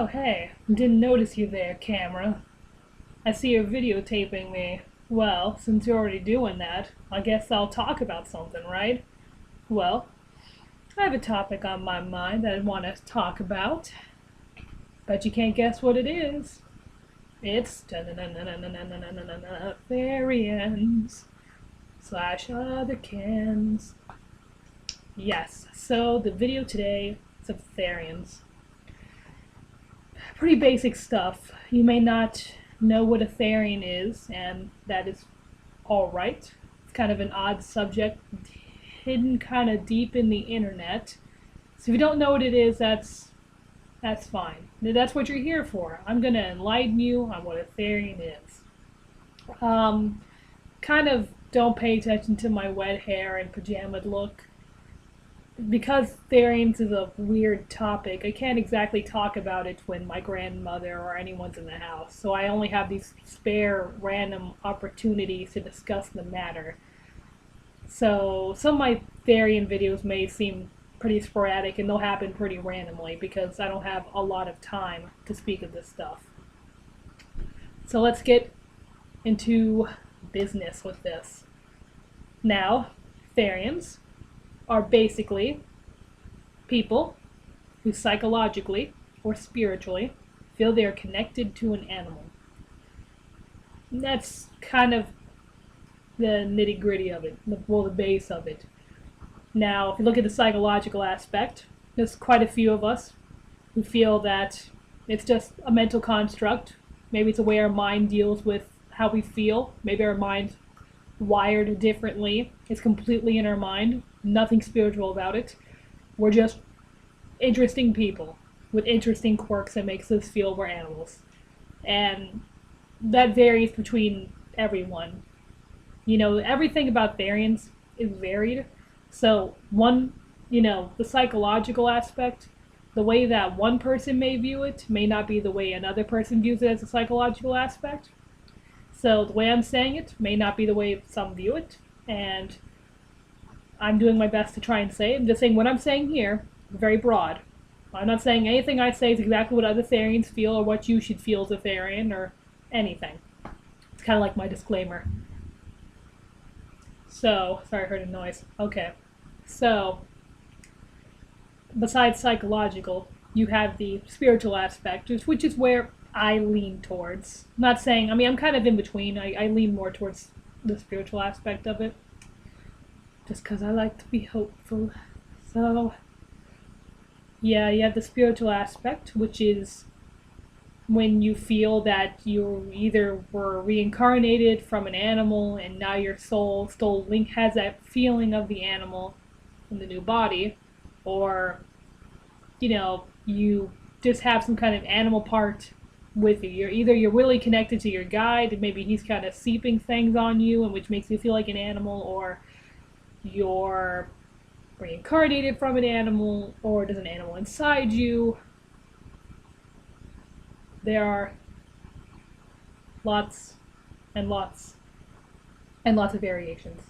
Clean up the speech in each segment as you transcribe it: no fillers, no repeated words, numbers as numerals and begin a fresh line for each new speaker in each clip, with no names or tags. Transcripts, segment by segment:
Oh, hey, didn't notice you there, camera. I see you're videotaping me. Well, since you're already doing that, I guess I'll talk about something, right? Well, I have a topic on my mind that I want to talk about. Bet you can't guess what it is. It's Therians slash other cans. Yes, so the video today is of Therians. Pretty basic stuff. You may not know what a Therian is, and that is alright. It's kind of an odd subject, hidden kind of deep in the internet. So if you don't know what it is, that's fine. That's what you're here for. I'm going to enlighten you on what a Therian is. Kind of don't pay attention to my wet hair and pajama look. Because Therians is a weird topic, I can't exactly talk about it when my grandmother or anyone's in the house, so I only have these spare random opportunities to discuss the matter. So some of my Therian videos may seem pretty sporadic and they'll happen pretty randomly because I don't have a lot of time to speak of this stuff. So let's get into business with this. Now, Therians are basically people who psychologically or spiritually feel they are connected to an animal. And that's kind of the nitty-gritty of it, the base of it. Now, if you look at the psychological aspect, there's quite a few of us who feel that it's just a mental construct. Maybe it's a way our mind deals with how we feel. Maybe our mind's wired differently. It's completely in our mind. Nothing spiritual about it. We're just interesting people with interesting quirks that makes us feel we're animals. And that varies between everyone. You know, everything about Therians is varied. So the psychological aspect, the way that one person may view it may not be the way another person views it as a psychological aspect. So the way I'm saying it may not be the way some view it, and I'm doing my best to try and say it. I'm just saying what I'm saying here is very broad. I'm not saying anything I say is exactly what other Therians feel or what you should feel as a Therian or anything. It's kind of like my disclaimer. So, sorry I heard a noise. Okay. So, besides psychological, you have the spiritual aspect, which is where I lean towards. I'm not saying, I'm kind of in between. I lean more towards the spiritual aspect of it. Just because I like to be hopeful. So, yeah, you have the spiritual aspect, which is when you feel that you either were reincarnated from an animal and now your soul still has that feeling of the animal in the new body, or, you just have some kind of animal part with you. You're really connected to your guide, and maybe he's kind of seeping things on you, and which makes you feel like an animal, or you're reincarnated from an animal, or there's an animal inside you. There are lots and lots and lots of variations.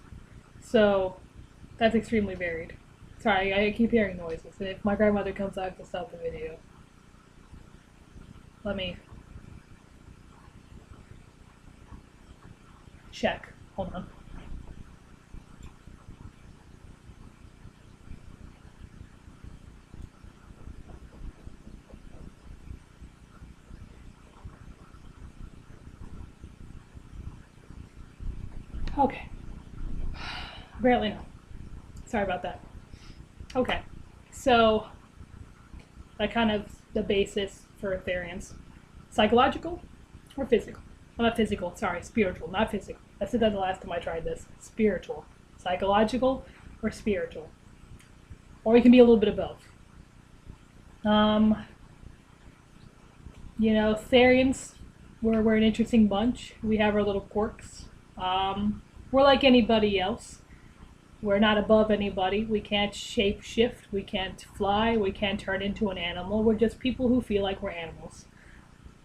So that's extremely varied. Sorry, I keep hearing noises, and if my grandmother comes, I have to stop the video. Let me check. Hold on. Okay. Apparently no. Sorry about that. Okay. So, that kind of the basis for Therians. Psychological or physical? Well, not physical, sorry, spiritual, not physical. I said that the last time I tried this. Spiritual. Psychological or spiritual. Or it can be a little bit of both. Therians, we're an interesting bunch. We have our little quirks. We're like anybody else. We're not above anybody. We can't shape shift. We can't fly. We can't turn into an animal. We're just people who feel like we're animals,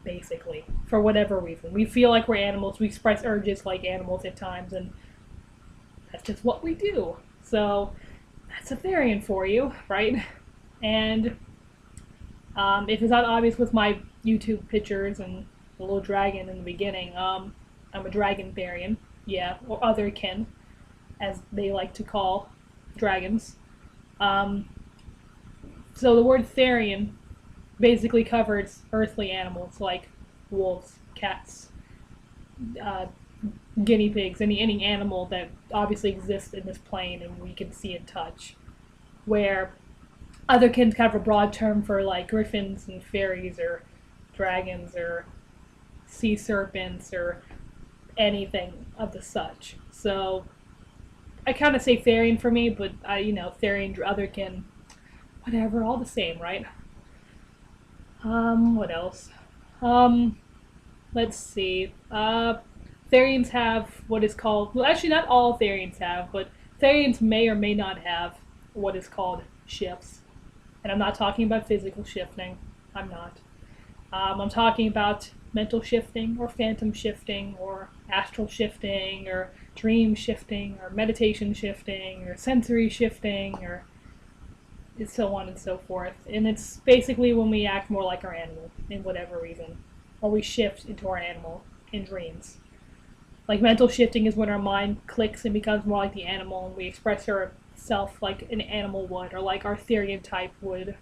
basically, for whatever reason. We feel like we're animals. We express urges like animals at times, and that's just what we do. So that's a Therian for you, right? And If it's not obvious with my YouTube pictures and the little dragon in the beginning, I'm a dragon Therian, yeah, or otherkin, as they like to call dragons. Um, so the word Therian basically covers earthly animals like wolves, cats, uh, guinea pigs, any animal that obviously exists in this plane and we can see and touch. Where otherkin's kind of a broad term for like griffins and fairies or dragons or sea serpents or anything of the such. So I kind of say Therian for me, but Therian, otherkin, whatever, all the same, right? What else? Um, let's see. Therians have what is called, well, actually, not all Therians have, but Therians may or may not have what is called shifts. And I'm not talking about physical shifting. I'm not. I'm talking about mental shifting or phantom shifting or astral shifting or dream shifting or meditation shifting or sensory shifting or so on and so forth. And it's basically when we act more like our animal in whatever reason, or we shift into our animal in dreams. Like mental shifting is when our mind clicks and becomes more like the animal and we express ourself like an animal would or like our Therian type would.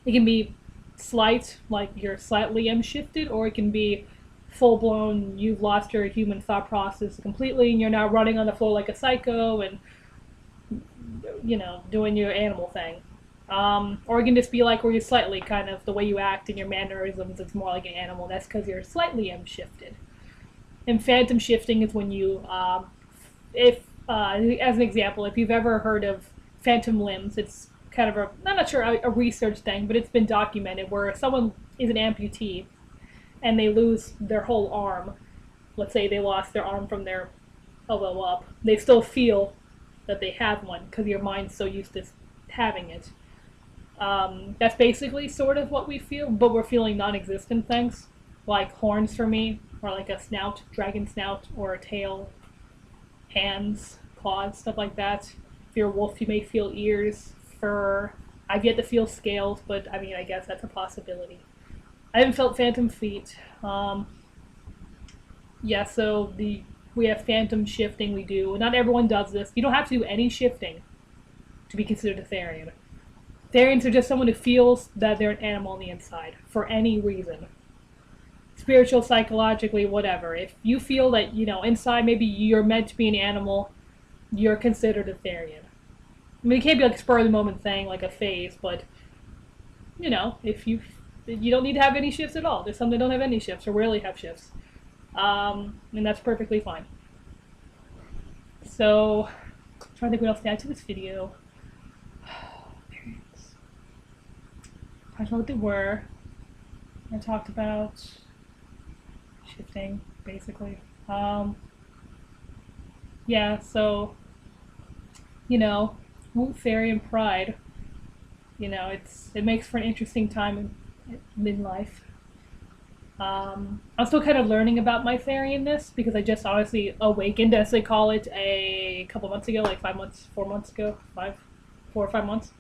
It can be slight, like you're slightly shifted, or it can be full blown, you've lost your human thought process completely and you're now running on the floor like a psycho and doing your animal thing. Or it can just be like where you're slightly kind of the way you act and your mannerisms, it's more like an animal. That's because you're slightly shifted. And phantom shifting is when you, as an example, if you've ever heard of phantom limbs, it's kind of I'm not sure a research thing, but it's been documented where someone is an amputee and they lose their whole arm. Let's say they lost their arm from their elbow up. They still feel that they have one because your mind's so used to having it. That's basically sort of what we feel, but we're feeling non-existent things, like horns for me, or like a snout, dragon snout, or a tail, hands, claws, stuff like that. If you're a wolf, you may feel ears, fur. I've yet to feel scales, but I mean, I guess that's a possibility. I haven't felt phantom feet. So we have phantom shifting, we do. Not everyone does this. You don't have to do any shifting to be considered a Therian. Therians are just someone who feels that they're an animal on the inside, for any reason. Spiritual, psychologically, whatever. If you feel that, inside maybe you're meant to be an animal, you're considered a Therian. I mean, it can't be like a spur of the moment thing, like a phase, but, if you don't need to have any shifts at all. There's some that don't have any shifts or rarely have shifts. And that's perfectly fine. So, I'm trying to think what else to add to this video. Therians. I talked about what they were. I talked about shifting, basically. Woo Therian pride. It makes for an interesting time in life. I'm still kind of learning about my Therianness because I just honestly awakened, as they call it, a couple months ago, like 4 months ago, 4 or 5 months.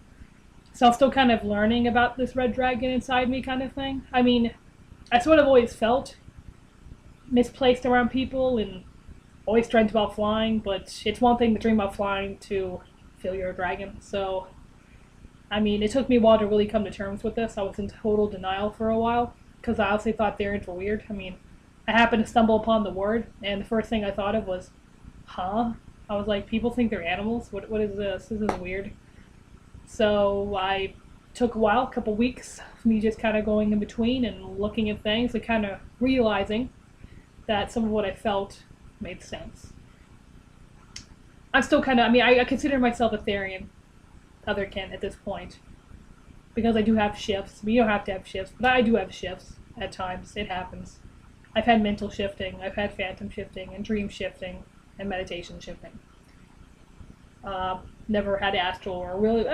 So I'm still kind of learning about this red dragon inside me kind of thing. I mean, I sort of always felt misplaced around people and always dreamt about flying, but it's one thing to dream about flying to feel you're a dragon. So, I mean, it took me a while to really come to terms with this. I was in total denial for a while because I honestly thought Therians were weird. I mean, I happened to stumble upon the word, and the first thing I thought of was, huh? I was like, people think they're animals? What is this? This is weird. So I took a while, a couple weeks, me just kind of going in between and looking at things and kind of realizing that some of what I felt made sense. I'm still kind of, I consider myself a Therian, otherkin at this point, because I do have shifts. You don't have to have shifts, but I do have shifts at times. It happens. I've had mental shifting, I've had phantom shifting, and dream shifting, and meditation shifting. Never had astral or really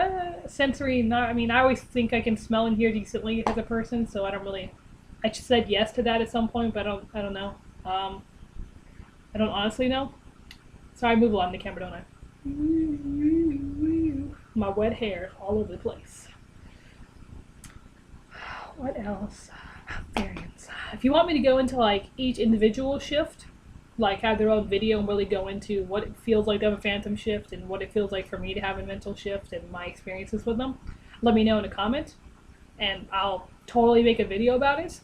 sensory. I always think I can smell and hear decently as a person, so I don't really. I just said yes to that at some point, but I don't know. I don't honestly know. So I move along the camera, don't I? My wet hair all over the place. What else? Variants. If you want me to go into like each individual shift, like have their own video and really go into what it feels like to have a phantom shift and what it feels like for me to have a mental shift and my experiences with them, let me know in a comment and I'll totally make a video about it.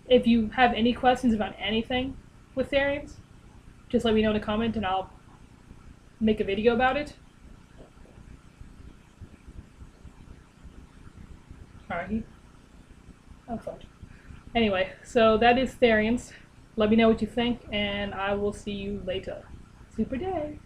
If you have any questions about anything with Therians, just let me know in a comment and I'll make a video about it. Alright. Oh, fudge. Anyway, so that is Therians. Let me know what you think, and I will see you later. Super day!